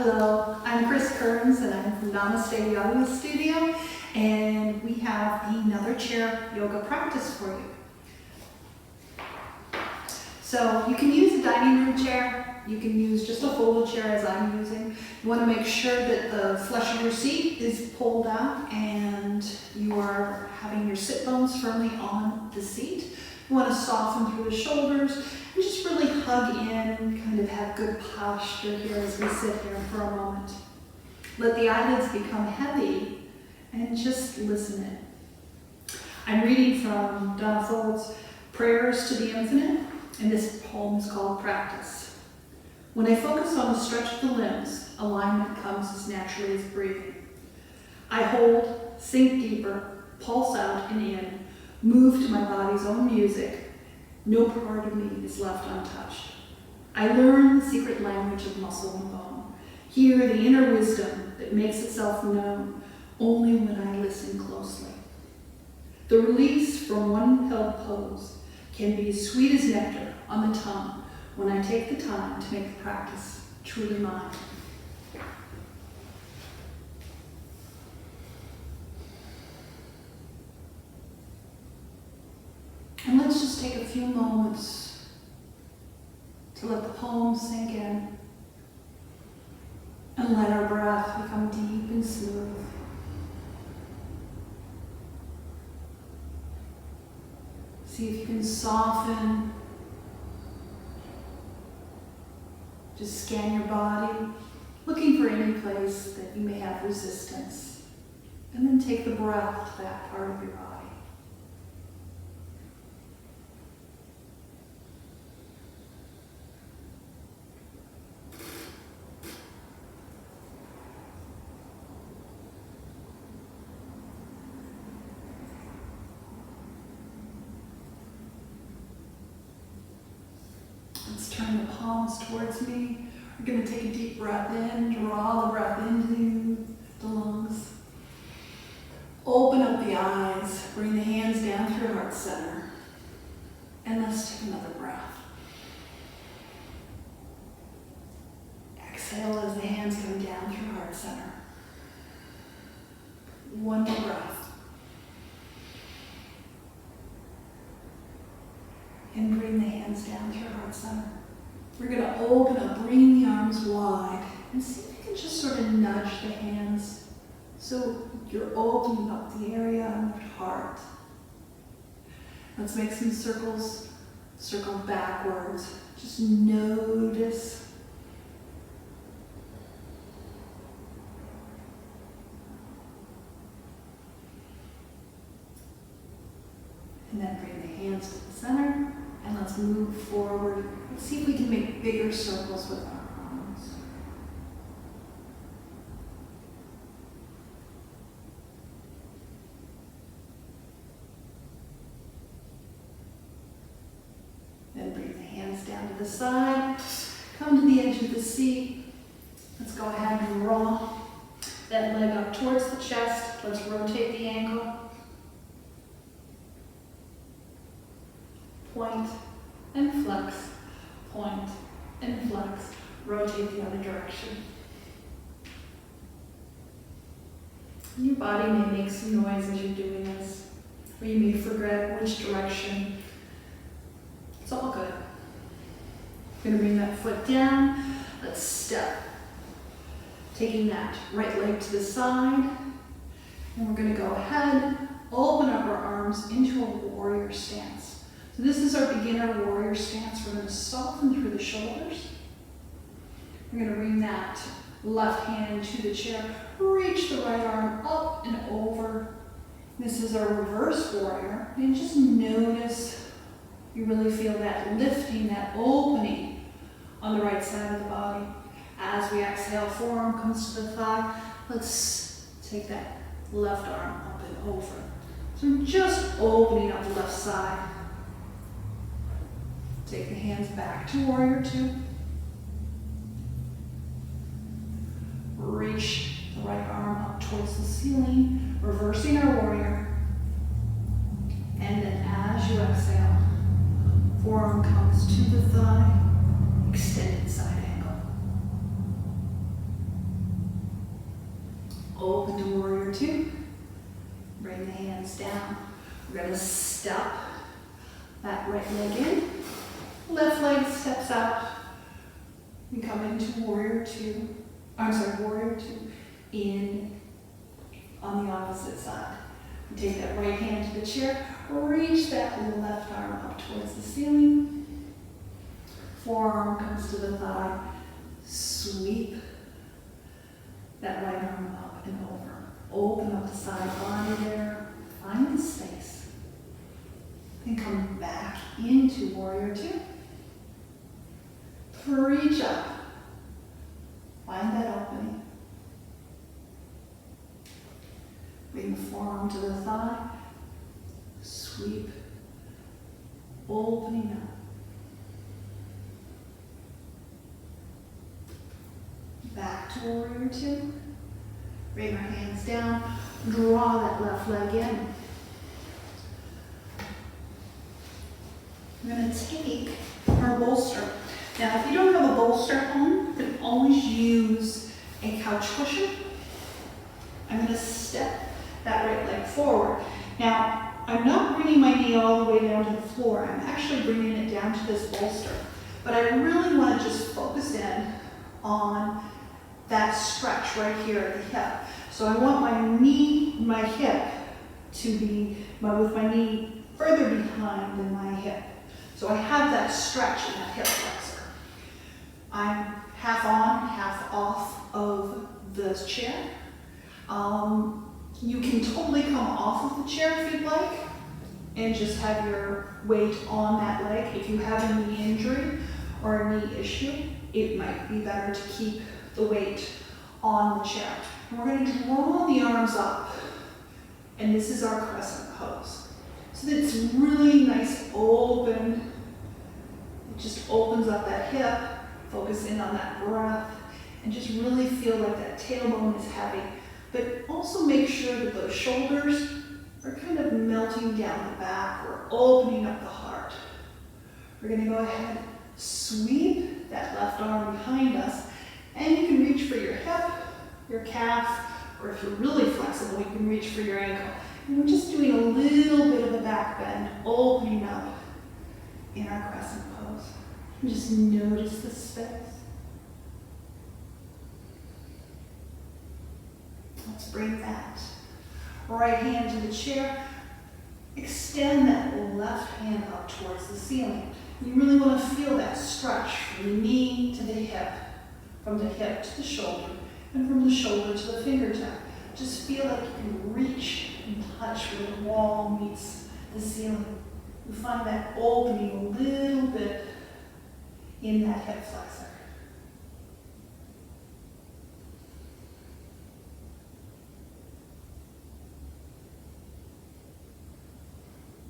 Hello, I'm Kearns and I'm from Namaste Yoga Studio, and we have another chair yoga practice for you. So you can use a dining room chair, you can use just a folded chair as I'm using. You want to make sure that the flesh of your seat is pulled out and you are having your sit bones firmly on the seat. You want to soften through the shoulders and just really hug in, kind of have good posture here as we sit here for a moment. Let the eyelids become heavy and just listen in. I'm reading from Donna Folds' Prayers to the Infinite, and this poem is called Practice. When I focus on the stretch of the limbs, alignment comes as naturally as breathing. I hold, sink deeper, pulse out and in, move to my body's own music. No part of me is left untouched. I learn the secret language of muscle and bone, hear the inner wisdom that makes itself known only when I listen closely. The release from one held pose can be as sweet as nectar on the tongue when I take the time to make the practice truly mine. And let's just take a few moments to let the poem sink in and let our breath become deep and smooth. See if you can soften. Just scan your body, looking for any place that you may have resistance. And then take the breath to that part of your body. Let's turn the palms towards me. We're going to take a deep breath in, draw the breath into the lungs. Open up the eyes, bring the hands down through heart center. And let's take another breath. Exhale as the hands come down through heart center. One more breath. And bring the hands down to your heart center. We're going to open up, bring the arms wide, and see if you can just sort of nudge the hands so you're opening up the area on your heart. Let's make some circles, circle backwards. Just notice. And then bring the hands to the center. And let's move forward. Let's see if we can make bigger circles with our arms. Then bring the hands down to the side. Come to the edge of the seat. Let's go ahead and roll that leg up towards the chest. Let's rotate the ankle. Point and flex, point and flex. Rotate the other direction. Your body may make some noise as you're doing this, or you may forget which direction. It's all good. You're going to bring that foot down. Let's step. Taking that right leg to the side. And we're going to go ahead, open up our arms into a warrior stance. So this is our beginner warrior stance. We're going to soften through the shoulders. We're going to bring that left hand to the chair. Reach the right arm up and over. This is our reverse warrior. And just notice you really feel that lifting, that opening on the right side of the body. As we exhale, forearm comes to the thigh. Let's take that left arm up and over. So we're just opening up the left side. Take the hands back to warrior two. Reach the right arm up towards the ceiling, reversing our warrior. And then as you exhale, forearm comes to the thigh, extended side angle. Bring the hands down. We're going to step that right leg in. Left leg steps out. We come into warrior two. Warrior two in on the opposite side. We take that right hand to the chair. Reach that left arm up towards the ceiling. Forearm comes to the thigh. Sweep that right arm up and over. Open up the side body there. Find the space. Then come back into warrior two. Reach up. Find that opening. Bring the forearm to the thigh. Sweep. Opening up. Back to warrior two. Bring our hands down. Draw that left leg in. We're going to take our bolster. Now, if you don't have a bolster at home, you can always use a couch cushion. I'm going to step that right leg forward. Now, I'm not bringing my knee all the way down to the floor. I'm actually bringing it down to this bolster. But I really want to just focus in on that stretch right here at the hip. So I want my hip to be, with my knee further behind than my hip. So I have that stretch in that hip flexor. I'm half on, half off of the chair. You can totally come off of the chair if you'd like and just have your weight on that leg. If you have a knee injury or a knee issue, it might be better to keep the weight on the chair. And we're going to draw the arms up, and this is our crescent pose. So it's really nice, open. It just opens up that hip. Focus in on that breath, and just really feel like that tailbone is heavy. But also make sure that those shoulders are kind of melting down the back. We're opening up the heart. We're going to go ahead, sweep that left arm behind us, and you can reach for your hip, your calf, or if you're really flexible, you can reach for your ankle. And we're just doing a little bit of a back bend, opening up in our crescent pose. And just notice the space. Let's bring that right hand to the chair. Extend that left hand up towards the ceiling. You really want to feel that stretch from the knee to the hip, from the hip to the shoulder, and from the shoulder to the fingertip. Just feel like you can reach and touch where the wall meets the ceiling. You find that opening a little bit in that hip flexor.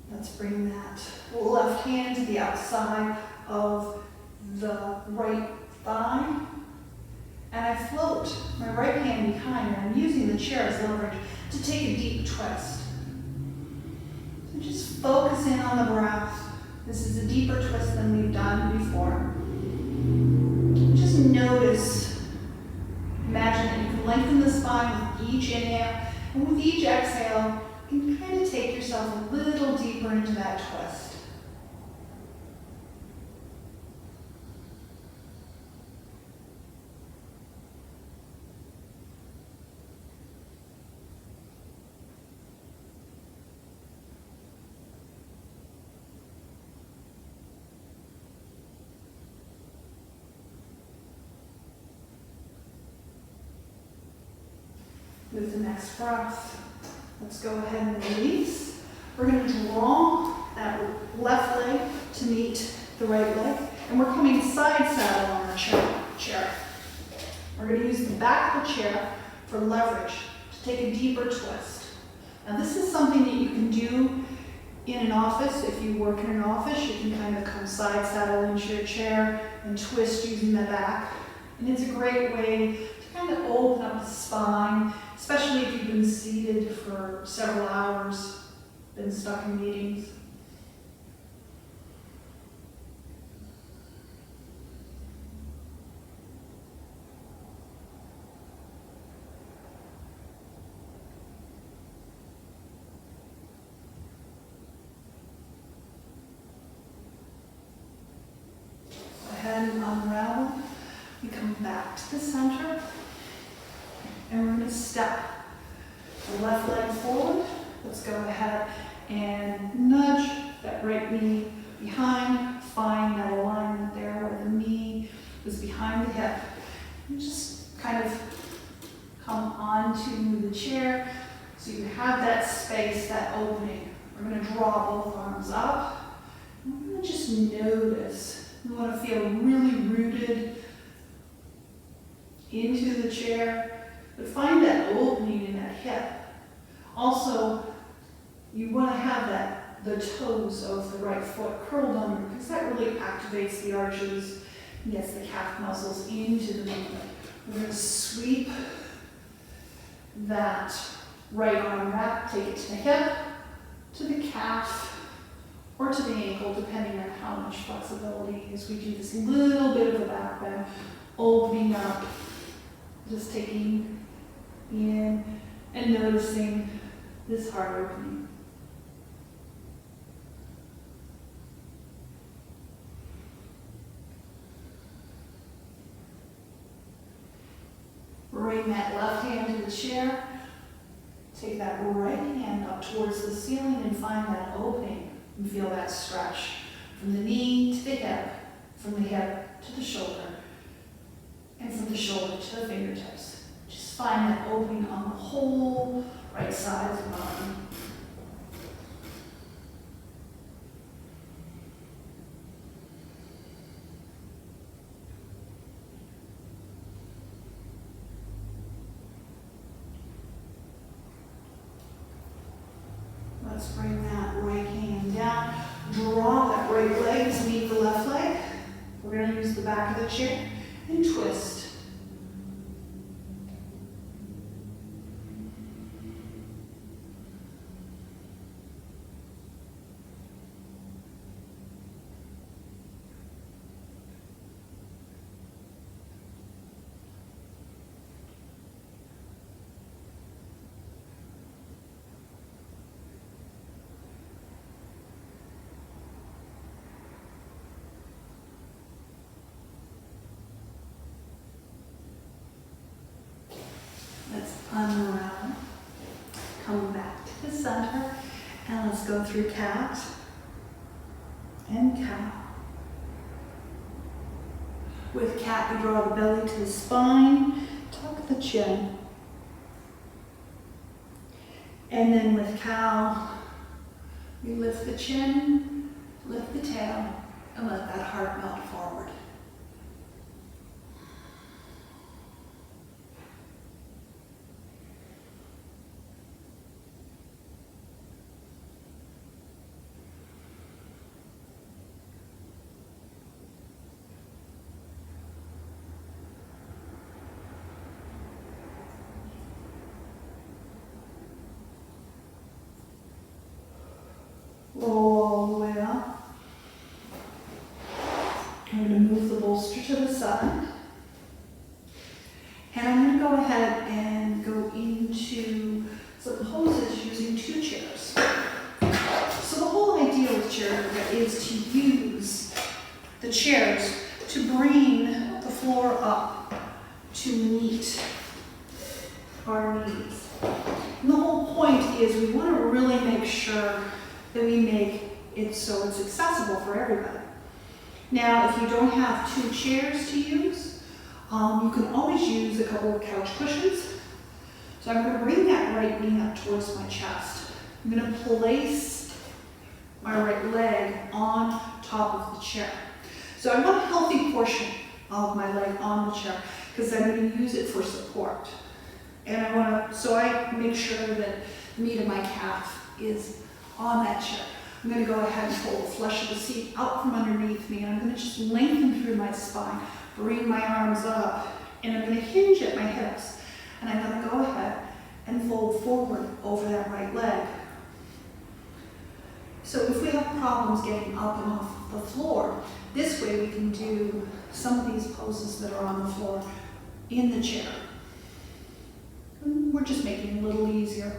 Let's bring that left hand to the outside of the right thigh. And I float my right hand behind, and I'm using the chair as leverage to take a deep twist. So just focus in on the breath. This is a deeper twist than we've done before. Just notice, imagine that you can lengthen the spine with each inhale, and with each exhale, you can kind of take yourself a little deeper into that twist. With the next breath, let's go ahead and release. We're going to draw that left leg to meet the right leg, and we're coming side saddle on our chair. We're going to use the back of the chair for leverage to take a deeper twist. Now this is something that you can do in an office. If you work in an office, you can kind of come side saddle into your chair and twist using the back. And it's a great way to kind of open up the spine, especially if you've been seated for several hours, been stuck in meetings. back to the center. And we're going to step the left leg forward. Let's go ahead and nudge that right knee behind. Find that alignment there where the knee is behind the hip. And just kind of come onto the chair so you have that space, that opening. We're going to draw both arms up. And we're going to just notice. We want to feel really rooted into the chair, but find that opening in that hip. Also, you want to have the toes of the right foot curled under because that really activates the arches and gets the calf muscles into the movement. We're going to sweep that right arm back, take it to the hip, to the calf, or to the ankle, depending on how much flexibility as we do this little bit of a back bend, opening up, just taking in and noticing this heart opening. Bring that left hand to the chair. Take that right hand up towards the ceiling and find that opening. And feel that stretch from the knee to the hip, from the hip to the shoulder, and from the shoulder to the fingertips. Just find that opening on the whole right side of the body. Let's bring that right hand down. Draw that right leg to meet the left leg. We're going to use the back of the chair and twist. Let's unravel, come back to the center, and let's go through cat and cow. With cat, we draw the belly to the spine, tuck the chin. And then with cow, we lift the chin, lift the tail, and let that heart melt forward. Roll all the way up. I'm going to move the bolster to the side. And I'm going to go ahead and go into some poses using two chairs. So the whole idea with chair yoga is to use the chairs to bring the floor up to meet our knees. And the whole point is we want to really make sure that we make it so it's accessible for everybody. Now, if you don't have two chairs to use, you can always use a couple of couch cushions. So I'm going to bring that right knee up towards my chest. I'm going to place my right leg on top of the chair. So I want a healthy portion of my leg on the chair because I'm going to use it for support. And so I make sure that the meat of my calf is on that chair. I'm going to go ahead and pull the flesh of the seat out from underneath me, and I'm going to just lengthen through my spine, bring my arms up, and I'm going to hinge at my hips. And I'm going to go ahead and fold forward over that right leg. So if we have problems getting up and off the floor, this way we can do some of these poses that are on the floor in the chair. And we're just making it a little easier.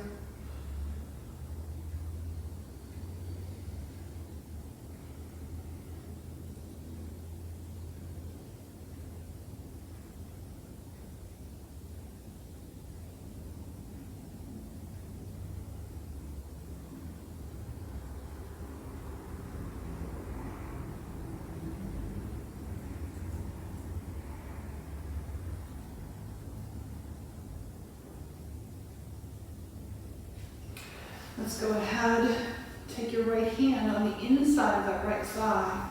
Let's go ahead, take your right hand on the inside of that right thigh.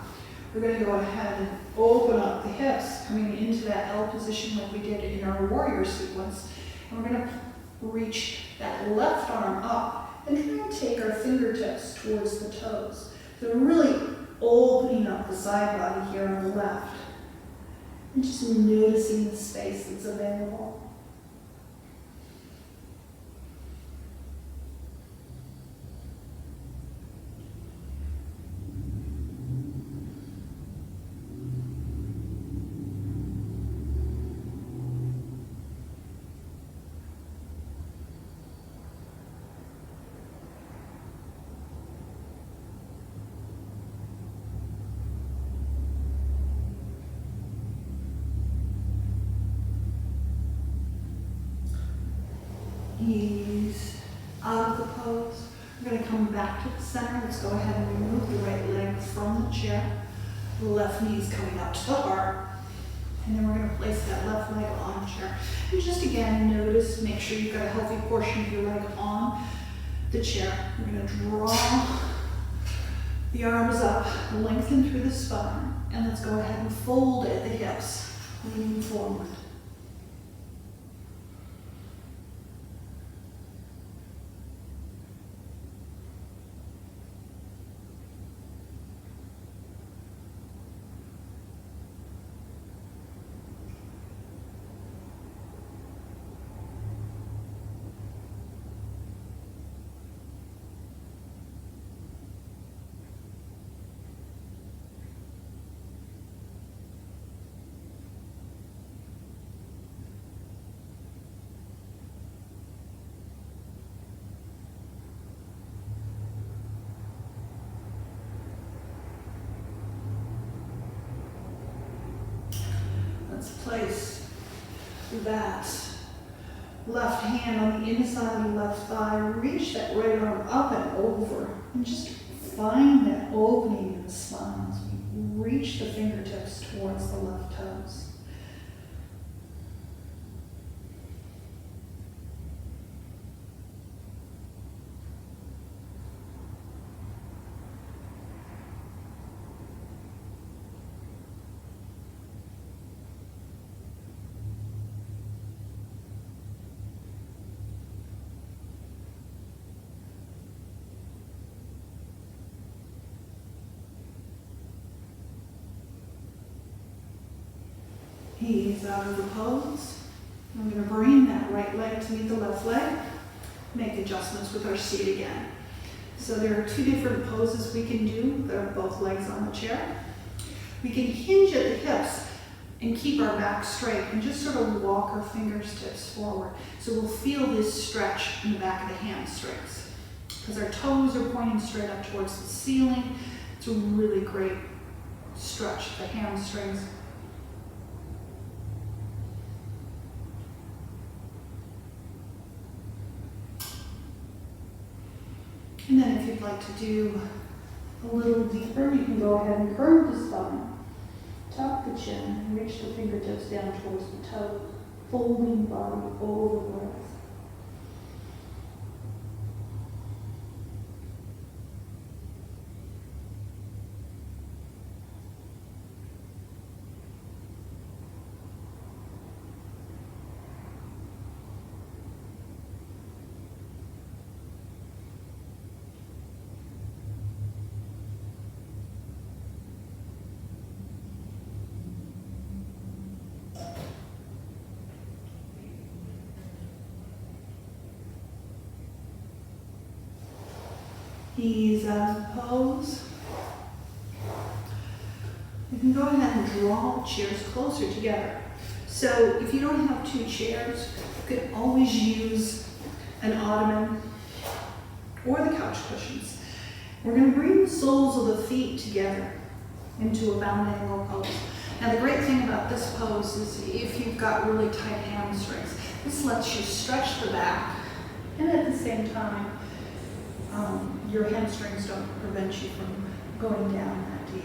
We're going to go ahead and open up the hips, coming into that L position like we did in our warrior sequence. And we're going to reach that left arm up and try and take our fingertips towards the toes. So we're really opening up the side body here on the left. And just noticing the space that's available. Ease out of the pose. We're going to come back to the center. Let's go ahead and remove the right leg from the chair. The left knee is coming up to the heart. And then we're going to place that left leg on the chair. And just again, notice, make sure you've got a healthy portion of your leg on the chair. We're going to draw the arms up, lengthen through the spine. And let's go ahead and fold at the hips, leaning forward. Let's place that left hand on the inside of the left thigh. Reach that right arm up and over. And just find that opening in the spine as we reach the fingertips towards the left toes. Ease out of the pose. I'm going to bring that right leg to meet the left leg. Make adjustments with our seat again. So there are two different poses we can do. There are both legs on the chair. We can hinge at the hips and keep our back straight and just sort of walk our fingertips forward. So we'll feel this stretch in the back of the hamstrings. Because our toes are pointing straight up towards the ceiling. It's a really great stretch of the hamstrings. And then if you'd like to do a little deeper, you can go ahead and curve the spine, tuck the chin, and reach the fingertips down towards the toe, folding body over breath. Ease out of the pose. You can go ahead and draw the chairs closer together. So if you don't have two chairs, you can always use an ottoman or the couch cushions. We're going to bring the soles of the feet together into a bound angle pose. Now the great thing about this pose is if you've got really tight hamstrings, this lets you stretch the back and at the same time your hamstrings don't prevent you from going down that deep.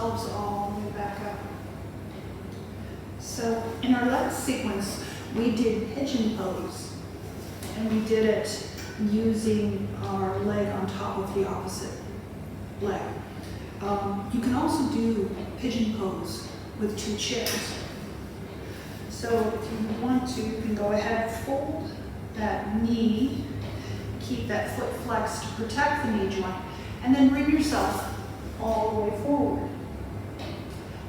themselves all the way back up. So in our last sequence, we did pigeon pose, and we did it using our leg on top of the opposite leg. You can also do pigeon pose with 2 chairs. So if you want to, you can go ahead and fold that knee, keep that foot flexed to protect the knee joint, and then bring yourself all the way forward.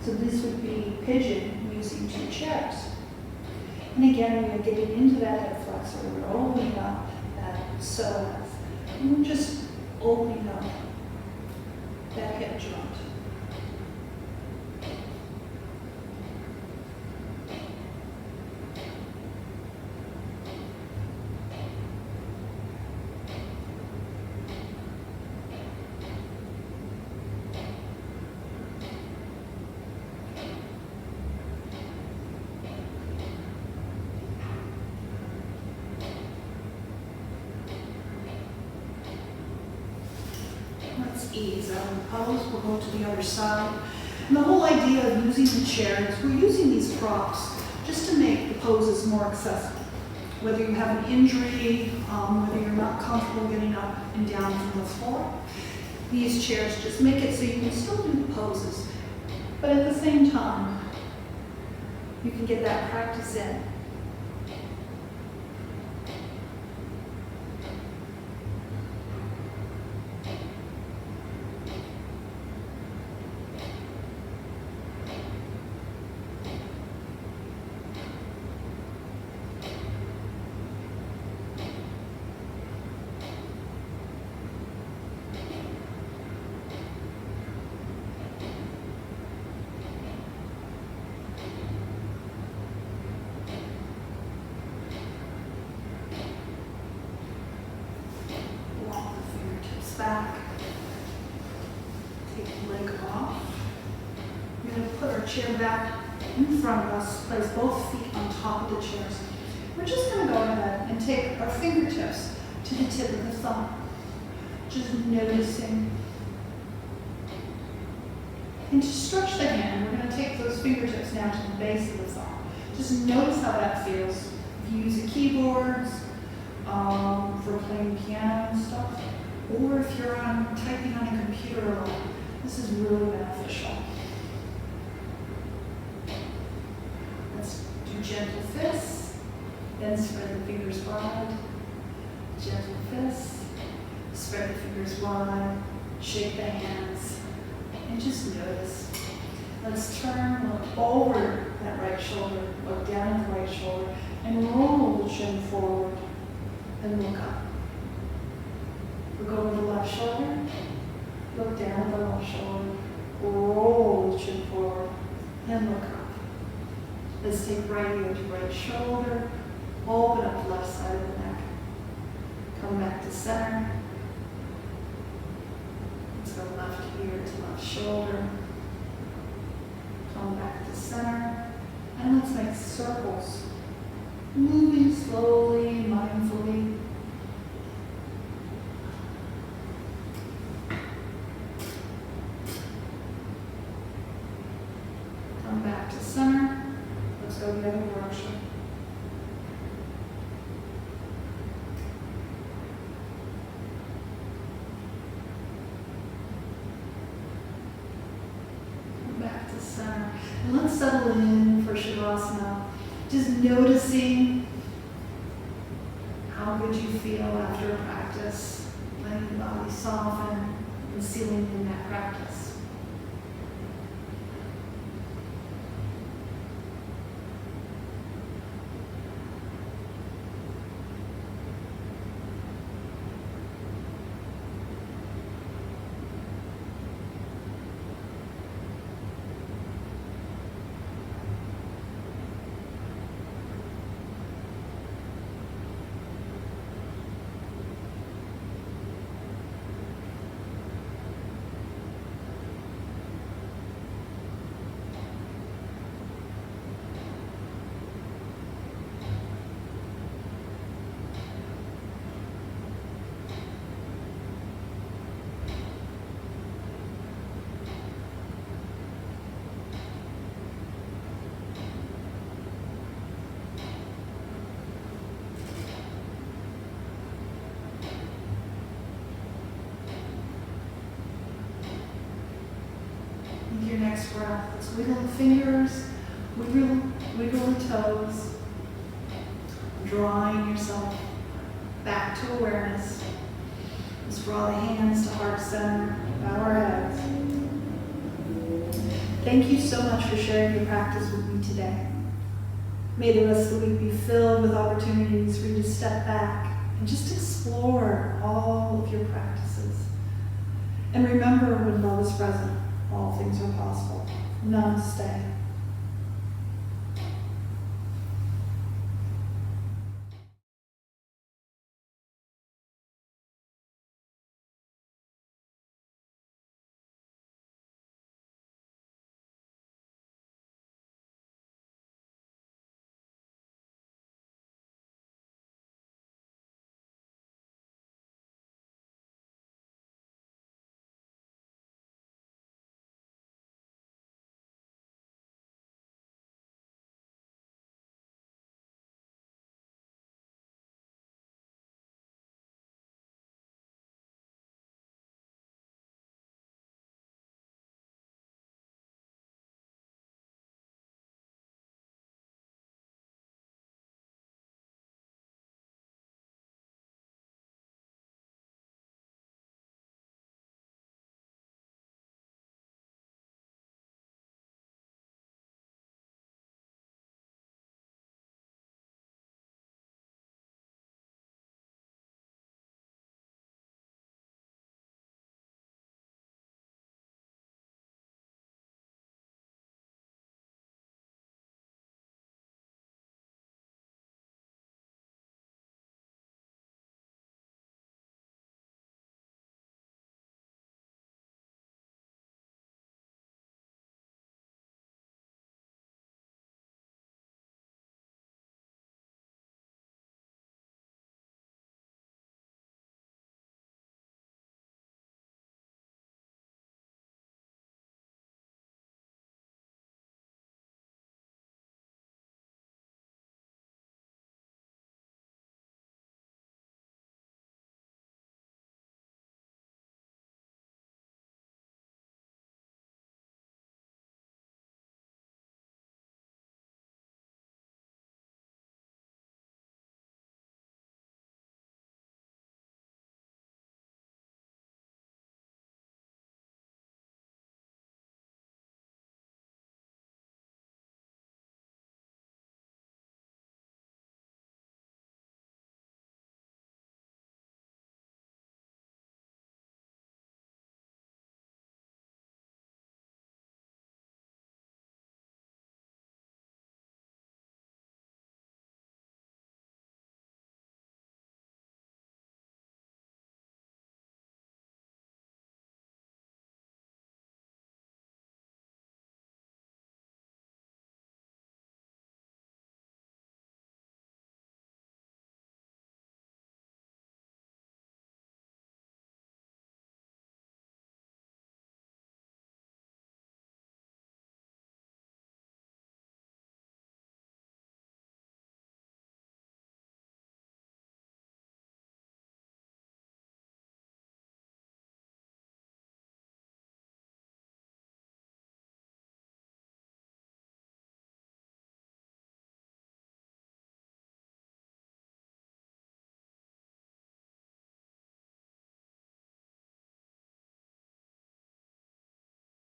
So this would be pigeon using 2 chairs. And again, we are getting into that hip flexor. We're opening up that psoas. And we're just opening up that hip joint. Let's ease out of the pose. We'll go to the other side. And the whole idea of using the chair is we're using these props just to make the poses more accessible. Whether you have an injury, whether you're not comfortable getting up and down from the floor, these chairs just make it so you can still do the poses, but at the same time, you can get that practice in. Back, take the leg off. We're going to put our chair back in front of us, place both feet on top of the chairs. We're just going to go ahead and take our fingertips to the tip of the thumb, just noticing. And to stretch the hand, we're going to take those fingertips down to the base of the thumb. Just notice how that feels. If you use the keyboards for playing piano and stuff, or if you're typing on a computer a lot, this is really beneficial. Let's do gentle fists, then spread the fingers wide. Gentle fists, spread the fingers wide, shake the hands, and just notice. Let's turn, look over that right shoulder, look down at the right shoulder, and roll the chin forward, and look up. We'll go to the left shoulder, look down at the left shoulder, roll the chin forward, and look up. Let's take right ear to right shoulder, open up the left side of the neck. Come back to center. Let's go left ear to left shoulder. Come back to center. And let's make circles, moving slowly, mindfully. Back to center. Let's go the other direction. Back to center. And let's settle in for Shavasana. Just noticing how good you feel after a practice, letting the body soften and sealing in that practice. breath. Let's wiggle the fingers, wiggle the toes, drawing yourself back to awareness. Let's draw the hands to heart center, bow our heads. Thank you so much for sharing your practice with me today. May the rest of the week be filled with opportunities for you to step back and just explore all of your practices. And remember, when love is present, all things are possible. Namaste.